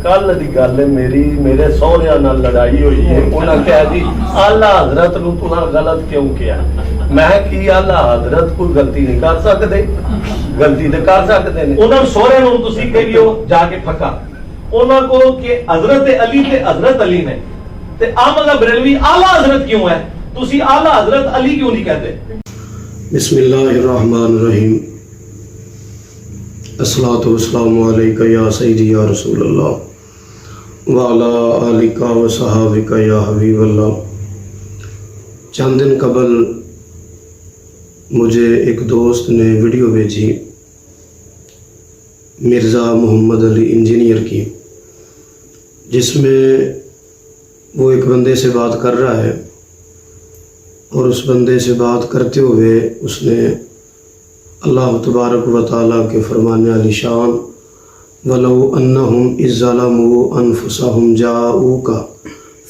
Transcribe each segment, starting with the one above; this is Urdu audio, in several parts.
کل دی گل ہے میری میرے سہریاں نال لڑائی ہوئی ہے انہاں کہا جی آلہ حضرت نو تساں غلط کیوں کیا میں کہ آلہ حضرت کوئی غلطی نہیں کر سکتے غلطی تے کر سکتے ہیں انہاں سہرے نو تسی کہیو جا کے پھکا انہاں کو کہ حضرت علی تے حضرت علی نے تے احمد بریلوی اعلی حضرت کیوں ہے تسی اعلی حضرت علی کیوں نہیں کہتے؟ بسم اللہ الرحمن الرحیم الصلاۃ والسلام علیکہ یا سیدی یا رسول اللہ وعلی آلکہ و صحابکہ یا حبیب اللہ۔ چند دن قبل مجھے ایک دوست نے ویڈیو بھیجی مرزا محمد علی انجینئر کی، جس میں وہ ایک بندے سے بات کر رہا ہے اور اس بندے سے بات کرتے ہوئے اس نے اللہ تبارک و تعالیٰ کے فرمان علی شان وَلَوْ أَنَّهُمْ إِذْ ظَلَمُوا أَنفُسَهُمْ جَاءُوكَ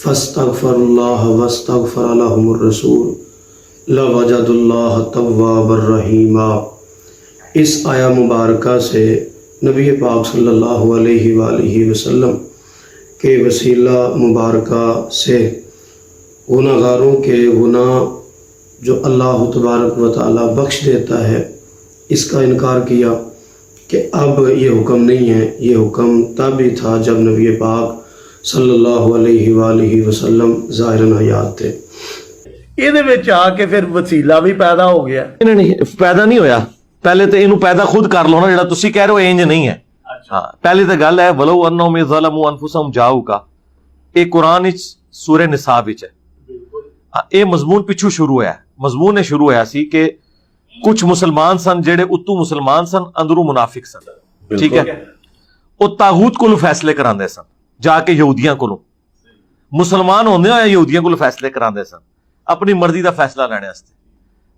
فَاسْتَغْفَرُوا اللَّهَ وَاسْتَغْفَرَ لَهُمُ الرَّسُولُ لَوَجَدُوا اللَّهَ تَوَّابًا رَحِيمًا۔ اس آیہ مبارکہ سے نبی پاک صلی اللہ علیہ وآلہ وسلم کے وسیلہ مبارکہ سے گناہ گاروں کے گناہ جو اللہ تبارک و تعالیٰ بخش دیتا ہے اس کا انکار کیا کہ اب یہ حکم نہیں ہے، یہ حکم تب ہی تھا جب نبی پاک صلی اللہ علیہ وآلہ وسلم ظاہراً حیات تھے۔ یہ وچ آ کے پھر وسیلہ بھی پیدا ہو گیا۔ پیدا نہیں ہویا، پہلے تو اینو پیدا خود کر لو نا، جڑا تسی کہہ رہے ہو انج نہیں ہے۔ ہاں پہلی تو گل ہے وَلَوْ أَنَّهُمْ إِذْ ظَلَمُوا أَنفُسَهُمْ جَاءُوكَ، یہ قرآن سورہ نساء وچ ہے۔ یہ مضمون پچھو شروع ہوا ہے، مضمون شروع ہوا سی کہ کچھ مسلمان سن جڑے اتو مسلمان سن اندروں منافق سن، ٹھیک ہے، وہ طاغوت کو فیصلے کراندے سن جا کے یہودیاں کو، مسلمان ہوندے ہوئے یہودیاں کو فیصلے کراندے سن اپنی مرضی دا فیصلہ لینے واسطے۔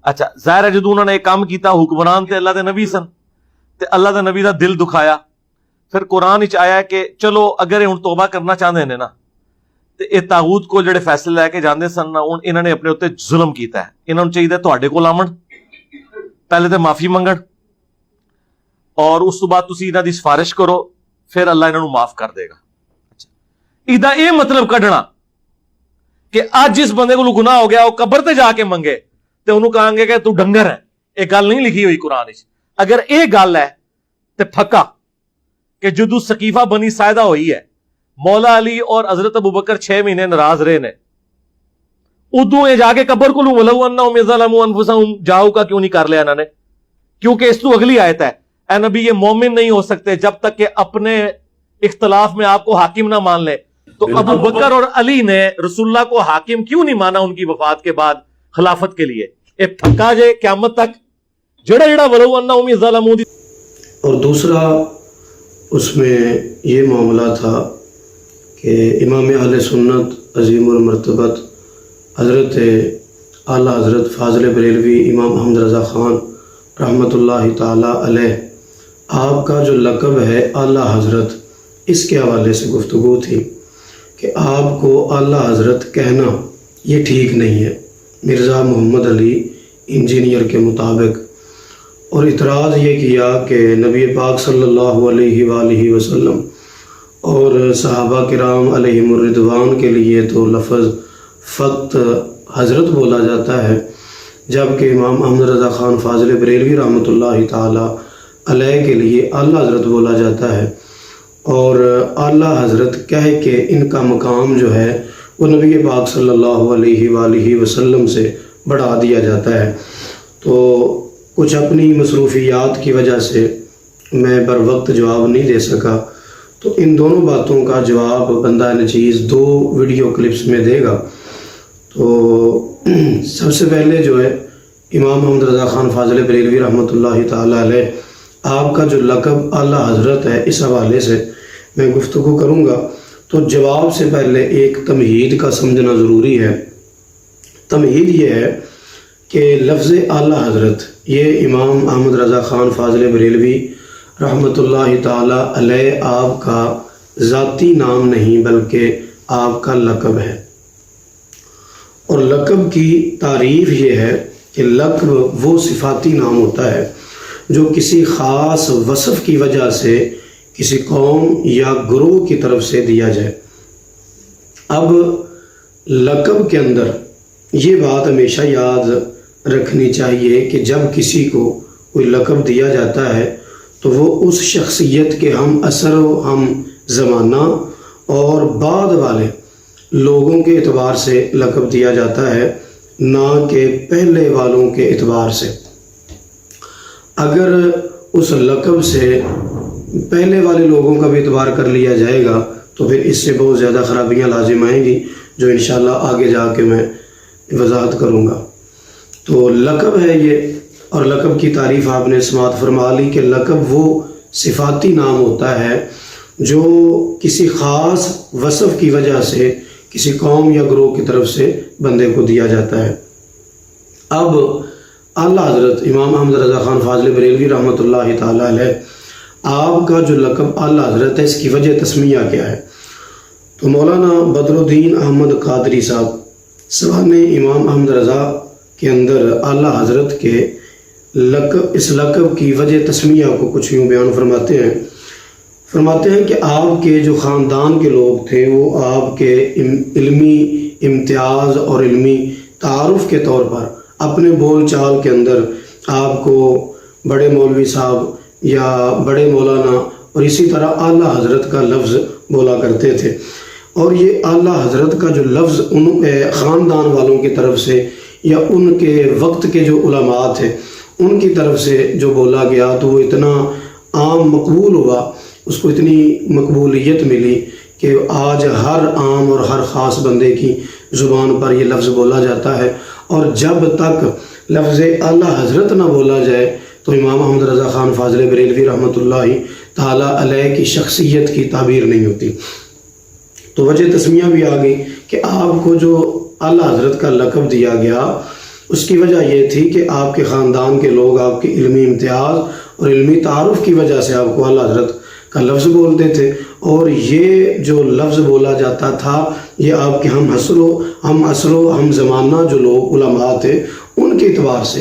اچھا ظاہر ہے جدوں انہوں نے ایک کام کیتا، حکمران تے اللہ دے نبی سن تے اللہ دے نبی دا دل دکھایا، پھر قرآن وچ آیا کہ چلو اگر ہن توبہ کرنا چاہندے نے نا تے اے طاغوت کو جڑے فیصلے لے کے جاندے سن نا، ہن انہوں نے اپنے اوتے ظلم کیتا ہے، انہوں نے چاہیے تواڈے کول آون، پہلے تو معافی منگن اور اس تو بعد تسی انہاں دی سفارش کرو، پھر اللہ انہاں نوں معاف کر دے گا۔ اچھا یہ مطلب کڈنا کہ اج جس بندے کو گناہ ہو گیا وہ قبر تے جا کے منگے تے انہوں کہیں گے کہ تو ڈنگر ہے، یہ گل نہیں لکھی ہوئی قرآن وچ۔ اگر یہ گل ہے تے پھکا کہ جدو سقیفہ بنی ساعدہ ہوئی ہے، مولا علی اور حضرت ابوبکر 6 مہینے ناراض رہے نے، ادو یہ جا کے قبر کو وَلَوْ أَنَّهُمْ إِذْ ظَلَمُوا أَنفُسَهُمْ جَاءُوكَ کیوں نہیں کر لیا انہوں نے؟ کیونکہ اس تو اگلی آیت ہے، اے نبی یہ مومن نہیں ہو سکتے جب تک کہ اپنے اختلاف میں آپ کو حاکم نہ مان لے۔ تو ابو بکر اور علی نے رسول اللہ کو حاکم کیوں نہیں مانا ان کی وفات کے بعد خلافت کے لیے؟ یہ پھکا جے قیامت تک جڑا وَلَوْ أَنَّهُمْ إِذْ ظَلَمُوا۔ اور دوسرا اس میں یہ معاملہ تھا کہ امام اہل سنت عظیم المرتبت حضرت اعلیٰ حضرت فاضل بریلوی امام احمد رضا خان رحمۃ اللہ تعالیٰ علیہ، آپ کا جو لقب ہے اعلیٰ حضرت، اس کے حوالے سے گفتگو تھی کہ آپ کو اعلیٰ حضرت کہنا یہ ٹھیک نہیں ہے مرزا محمد علی انجینئر کے مطابق، اور اعتراض یہ کیا کہ نبی پاک صلی اللہ علیہ وآلہ وسلم اور صحابہ کرام علیہم الرضوان کے لیے تو لفظ فقط حضرت بولا جاتا ہے، جبکہ امام احمد رضا خان فاضل بریلوی رحمۃ اللہ تعالیٰ علیہ کے لیے اعلیٰ حضرت بولا جاتا ہے، اور اعلیٰ حضرت کہہ کے ان کا مقام جو ہے وہ نبی پاک صلی اللہ علیہ وآلہ وسلم سے بڑھا دیا جاتا ہے۔ تو کچھ اپنی مصروفیات کی وجہ سے میں بر وقت جواب نہیں دے سکا، تو ان دونوں باتوں کا جواب بندہ نچیز 2 ویڈیو کلپس میں دے گا۔ تو سب سے پہلے جو ہے امام محمد رضا خان فاضل بریلوی رحمۃ اللہ تعالیٰ علیہ، آپ کا جو لقب اعلیٰ حضرت ہے، اس حوالے سے میں گفتگو کروں گا۔ تو جواب سے پہلے ایک تمہید کا سمجھنا ضروری ہے۔ تمہید یہ ہے کہ لفظ اعلیٰ حضرت یہ امام احمد رضا خان فاضل بریلوی رحمۃ اللہ تعالیٰ علیہ آپ کا ذاتی نام نہیں بلکہ آپ کا لقب ہے، اور لقب کی تعریف یہ ہے کہ لقب وہ صفاتی نام ہوتا ہے جو کسی خاص وصف کی وجہ سے کسی قوم یا گروہ کی طرف سے دیا جائے۔ اب لقب کے اندر یہ بات ہمیشہ یاد رکھنی چاہیے کہ جب کسی کو کوئی لقب دیا جاتا ہے تو وہ اس شخصیت کے ہم اثر و ہم زمانہ اور بعد والے لوگوں کے اعتبار سے لقب دیا جاتا ہے، نہ کہ پہلے والوں کے اعتبار سے۔ اگر اس لقب سے پہلے والے لوگوں کا بھی اعتبار کر لیا جائے گا تو پھر اس سے بہت زیادہ خرابیاں لازم آئیں گی، جو انشاءاللہ آگے جا کے میں وضاحت کروں گا۔ تو لقب ہے یہ، اور لقب کی تعریف آپ نے سماعت فرما لی کہ لقب وہ صفاتی نام ہوتا ہے جو کسی خاص وصف کی وجہ سے کسی قوم یا گروہ کی طرف سے بندے کو دیا جاتا ہے۔ اب اعلیٰ حضرت امام احمد رضا خان فاضل بریلوی رحمۃ اللہ تعالی علیہ، آپ کا جو لقب اعلیٰ حضرت ہے، اس کی وجہ تسمیہ کیا ہے؟ تو مولانا بدر الدین احمد قادری صاحب سوانح امام احمد رضا کے اندر اعلیٰ حضرت کے لقب، اس لقب کی وجہ تسمیہ کو کچھ یوں بیان فرماتے ہیں کہ آپ کے جو خاندان کے لوگ تھے وہ آپ کے علمی امتیاز اور علمی تعارف کے طور پر اپنے بول چال کے اندر آپ کو بڑے مولوی صاحب یا بڑے مولانا اور اسی طرح اعلیٰ حضرت کا لفظ بولا کرتے تھے، اور یہ اعلیٰ حضرت کا جو لفظ ان خاندان والوں کی طرف سے یا ان کے وقت کے جو علماء تھے ان کی طرف سے جو بولا گیا تو وہ اتنا عام مقبول ہوا، اس کو اتنی مقبولیت ملی کہ آج ہر عام اور ہر خاص بندے کی زبان پر یہ لفظ بولا جاتا ہے، اور جب تک لفظ اعلیٰ حضرت نہ بولا جائے تو امام احمد رضا خان فاضل بریلوی رحمۃ اللہ تعالی علیہ کی شخصیت کی تعبیر نہیں ہوتی۔ تو وجہ تسمیہ بھی آ گئی کہ آپ کو جو اعلیٰ حضرت کا لقب دیا گیا اس کی وجہ یہ تھی کہ آپ کے خاندان کے لوگ آپ کے علمی امتیاز اور علمی تعارف کی وجہ سے آپ کو اعلیٰ حضرت کا لفظ بولتے تھے، اور یہ جو لفظ بولا جاتا تھا یہ آپ کے ہم عصر و ہم زمانہ جو لوگ علماء تھے ان کے اعتبار سے،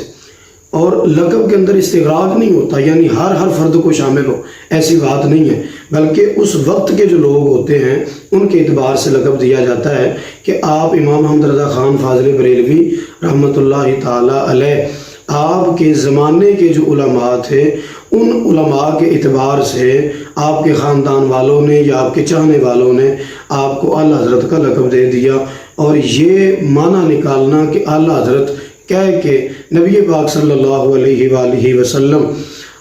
اور لقب کے اندر استغراق نہیں ہوتا یعنی ہر فرد کو شامل ہو، ایسی بات نہیں ہے، بلکہ اس وقت کے جو لوگ ہوتے ہیں ان کے اعتبار سے لقب دیا جاتا ہے کہ آپ امام احمد رضا خان فاضل بریلوی رحمۃ اللہ تعالی علیہ، آپ کے زمانے کے جو علماء تھے ان علماء کے اعتبار سے آپ کے خاندان والوں نے یا آپ کے چاہنے والوں نے آپ کو اعلیٰ حضرت کا لقب دے دیا، اور یہ معنی نکالنا کہ اعلیٰ حضرت کہہ کے نبی پاک صلی اللہ علیہ وآلہ وسلم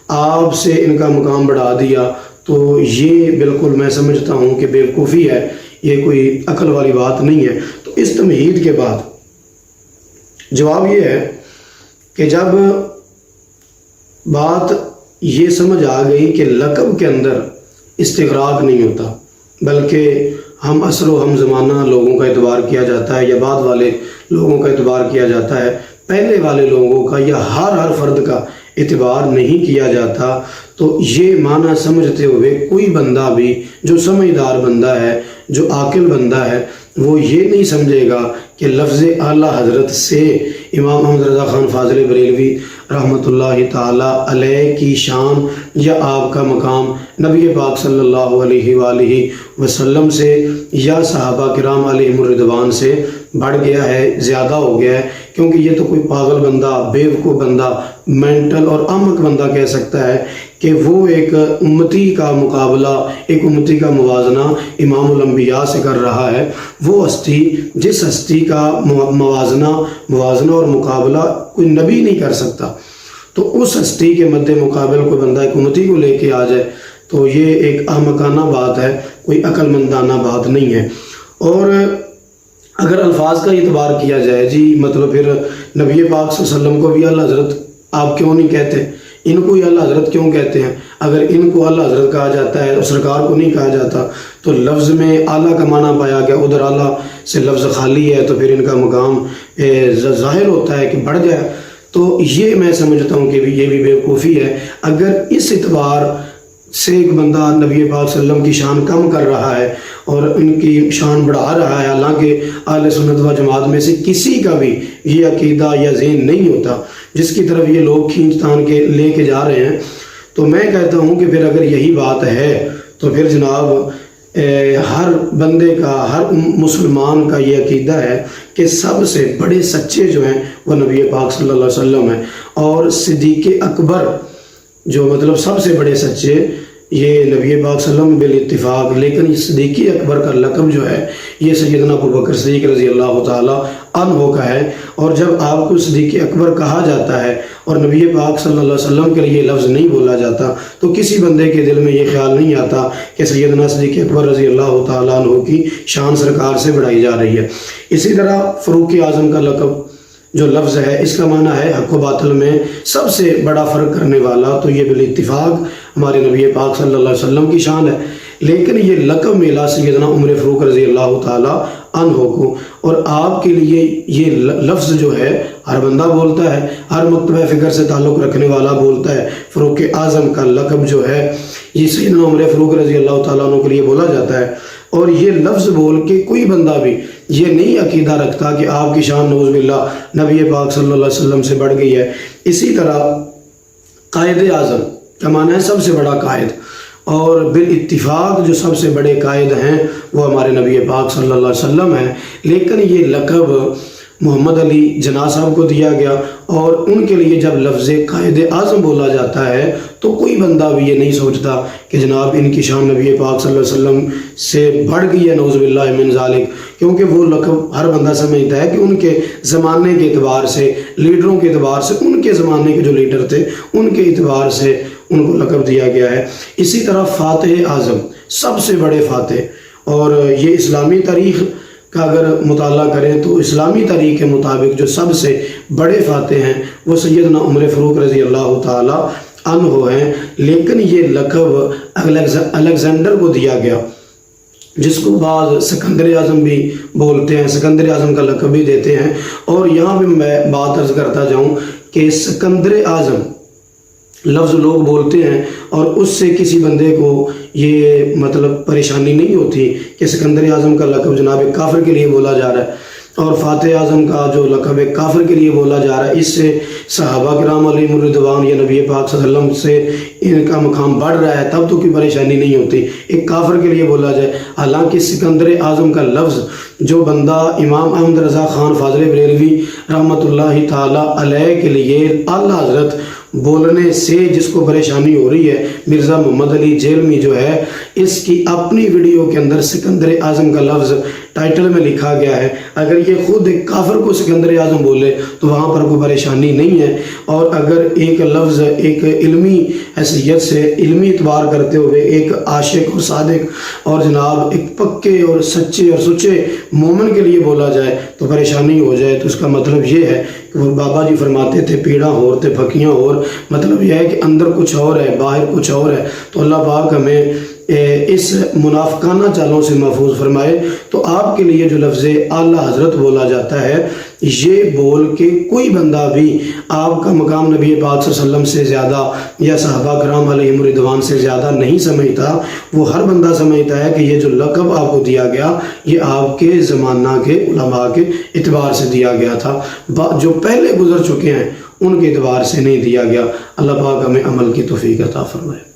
آپ سے ان کا مقام بڑھا دیا، تو یہ بالکل میں سمجھتا ہوں کہ بیوقوفی ہے، یہ کوئی عقل والی بات نہیں ہے۔ تو اس تمہید کے بعد جواب یہ ہے کہ جب بات یہ سمجھ آ گئی کہ لقب کے اندر استغراق نہیں ہوتا بلکہ ہم عصر و ہم زمانہ لوگوں کا اعتبار کیا جاتا ہے یا بعد والے لوگوں کا اعتبار کیا جاتا ہے، پہلے والے لوگوں کا یا ہر فرد کا اعتبار نہیں کیا جاتا، تو یہ معنی سمجھتے ہوئے کوئی بندہ بھی جو سمجھدار بندہ ہے، جو عاقل بندہ ہے، وہ یہ نہیں سمجھے گا کہ لفظ اعلیٰ حضرت سے امام احمد رضا خان فاضل بریلوی رحمۃ اللہ تعالی علیہ کی شان یا آپ کا مقام نبی پاک صلی اللہ علیہ وآلہ وسلم سے یا صحابہ کرام علیہم الرضوان سے بڑھ گیا ہے، زیادہ ہو گیا ہے، کیونکہ یہ تو کوئی پاگل بندہ، بیوقوف بندہ، مینٹل اور احمق بندہ کہہ سکتا ہے کہ وہ ایک امتی کا مقابلہ، ایک امتی کا موازنہ امام الانبیاء سے کر رہا ہے۔ وہ ہستی جس ہستی کا موازنہ اور مقابلہ کوئی نبی نہیں کر سکتا، تو اس ہستی کے مد مقابل کوئی بندہ ایک امتی کو لے کے آ جائے تو یہ ایک احمقانہ بات ہے، کوئی عقل مندانہ بات نہیں ہے۔ اور اگر الفاظ کا اعتبار کیا جائے جی مطلب پھر نبی پاک صلی اللہ علیہ وسلم کو بھی اعلیٰ حضرت آپ کیوں نہیں کہتے، ان کو ہی اعلیٰ حضرت کیوں کہتے ہیں؟ اگر ان کو اعلیٰ حضرت کہا جاتا ہے اور سرکار کو نہیں کہا جاتا تو لفظ میں اعلیٰ کا معنی پایا گیا، ادھر اعلیٰ سے لفظ خالی ہے تو پھر ان کا مقام ظاہر ہوتا ہے کہ بڑھ گیا۔ تو یہ میں سمجھتا ہوں کہ یہ بھی بیوقوفی ہے۔ اگر اس اعتبار سے ایک بندہ نبی پاک صلی اللہ علیہ وسلم کی شان کم کر رہا ہے اور ان کی شان بڑھا رہا ہے، حالانکہ اہل سنت و جماعت میں سے کسی کا بھی یہ عقیدہ یا ذہن نہیں ہوتا جس کی طرف یہ لوگ کھینچ تان کے لے کے جا رہے ہیں، تو میں کہتا ہوں کہ پھر اگر یہی بات ہے تو پھر جناب ہر بندے کا، ہر مسلمان کا یہ عقیدہ ہے کہ سب سے بڑے سچے جو ہیں وہ نبی پاک صلی اللہ علیہ وسلم ہیں، اور صدیق اکبر جو مطلب سب سے بڑے سچے یہ نبی پاک صلی اللہ علیہ وسلم بالاتفاق، لیکن یہ صدیق اکبر کا لقب جو ہے یہ سیدنا ابوبکر صدیق رضی اللہ تعالیٰ عنہ کا ہے۔ اور جب آپ کو صدیق اکبر کہا جاتا ہے اور نبی پاک صلی اللہ علیہ وسلم کے لیے لفظ نہیں بولا جاتا تو کسی بندے کے دل میں یہ خیال نہیں آتا کہ سیدنا صدیق اکبر رضی اللہ تعالیٰ عنہ کی شان سرکار سے بڑھائی جا رہی ہے۔ اسی طرح فاروق اعظم کا لقب جو لفظ ہے اس کا معنی ہے حق و باطل میں سب سے بڑا فرق کرنے والا، تو یہ بالاتفاق ہمارے نبی پاک صلی اللہ علیہ وسلم کی شان ہے، لیکن یہ لقب ملا سیدنا عمر فاروق رضی اللہ تعالیٰ عنہ کو، اور آپ کے لیے یہ لفظ جو ہے ہر بندہ بولتا ہے، ہر مکتبہ فکر سے تعلق رکھنے والا بولتا ہے۔ فاروق اعظم کا لقب جو ہے یہ سیدنا عمر فاروق رضی اللہ تعالیٰ عنہ کے لیے بولا جاتا ہے، اور یہ لفظ بول کے کوئی بندہ بھی یہ نہیں عقیدہ رکھتا کہ آپ کی شان نعوذ باللہ نبی پاک صلی اللہ علیہ وسلم سے بڑھ گئی ہے۔ اسی طرح قائد اعظم کا معنی ہے سب سے بڑا قائد، اور بالاتفاق جو سب سے بڑے قائد ہیں وہ ہمارے نبی پاک صلی اللہ علیہ وسلم ہیں، لیکن یہ لقب محمد علی جناح صاحب کو دیا گیا، اور ان کے لیے جب لفظ قائد اعظم بولا جاتا ہے تو کوئی بندہ بھی یہ نہیں سوچتا کہ جناب ان کی شان نبی پاک صلی اللہ علیہ وسلم سے بڑھ گئی ہے نعوذ باللہ من ذالک، کیونکہ وہ لقب ہر بندہ سمجھتا ہے کہ ان کے زمانے کے اعتبار سے، لیڈروں کے اعتبار سے، ان کے زمانے کے جو لیڈر تھے ان کے اعتبار سے ان کو لقب دیا گیا ہے۔ اسی طرح فاتح اعظم سب سے بڑے فاتح، اور یہ اسلامی تاریخ کا اگر مطالعہ کریں تو اسلامی تاریخ کے مطابق جو سب سے بڑے فاتح ہیں وہ سیدنا عمر فاروق رضی اللہ تعالیٰ عنہ ہیں، لیکن یہ لقب الیگزینڈر کو دیا گیا، جس کو بعض سکندر اعظم بھی بولتے ہیں، سکندر اعظم کا لقب بھی دیتے ہیں۔ اور یہاں بھی میں بات عرض کرتا جاؤں کہ سکندر اعظم لفظ لوگ بولتے ہیں اور اس سے کسی بندے کو یہ مطلب پریشانی نہیں ہوتی کہ سکندر اعظم کا لقب جناب کافر کے لیے بولا جا رہا ہے، اور فاتح اعظم کا جو لقب کافر کے لیے بولا جا رہا ہے، اس سے صحابہ کرام علیہم الرضوان یا نبی پاک صلی اللہ علیہ وسلم سے ان کا مقام بڑھ رہا ہے، تب تو کوئی پریشانی نہیں ہوتی ایک کافر کے لیے بولا جائے۔ حالانکہ سکندر اعظم کا لفظ جو بندہ امام احمد رضا خان فاضل بریلوی رحمۃ اللہ تعالی علیہ کے لیے اعلیٰ حضرت بولنے سے جس کو پریشانی ہو رہی ہے، مرزا محمد علی جیلمی جو ہے، اس کی اپنی ویڈیو کے اندر سکندر اعظم کا لفظ ٹائٹل میں لکھا گیا ہے۔ اگر یہ خود ایک کافر کو سکندر اعظم بولے تو وہاں پر کوئی پریشانی نہیں ہے، اور اگر ایک لفظ ایک علمی حیثیت سے، علمی اعتبار کرتے ہوئے ایک عاشق اور صادق اور جناب ایک پکے اور سچے اور سچے مومن کے لیے بولا جائے تو پریشانی ہو جائے، تو اس کا مطلب یہ ہے کہ وہ بابا جی فرماتے تھے پیڑاں اور تھے پھکیاں اور، مطلب یہ ہے کہ اندر کچھ اور ہے باہر کچھ اور ہے۔ تو اللہ پاک ہمیں اس منافقانہ چالوں سے محفوظ فرمائے۔ تو آپ کے لیے جو لفظ اعلیٰ حضرت بولا جاتا ہے، یہ بول کے کوئی بندہ بھی آپ کا مقام نبی پاک صلی اللہ علیہ وسلم سے زیادہ یا صحابہ کرام علیہم الرضوان سے زیادہ نہیں سمجھتا۔ وہ ہر بندہ سمجھتا ہے کہ یہ جو لقب آپ کو دیا گیا یہ آپ کے زمانہ کے علماء کے اعتبار سے دیا گیا تھا، جو پہلے گزر چکے ہیں ان کے اعتبار سے نہیں دیا گیا۔ اللہ پاک ہمیں عمل کی توفیق عطا فرمائے۔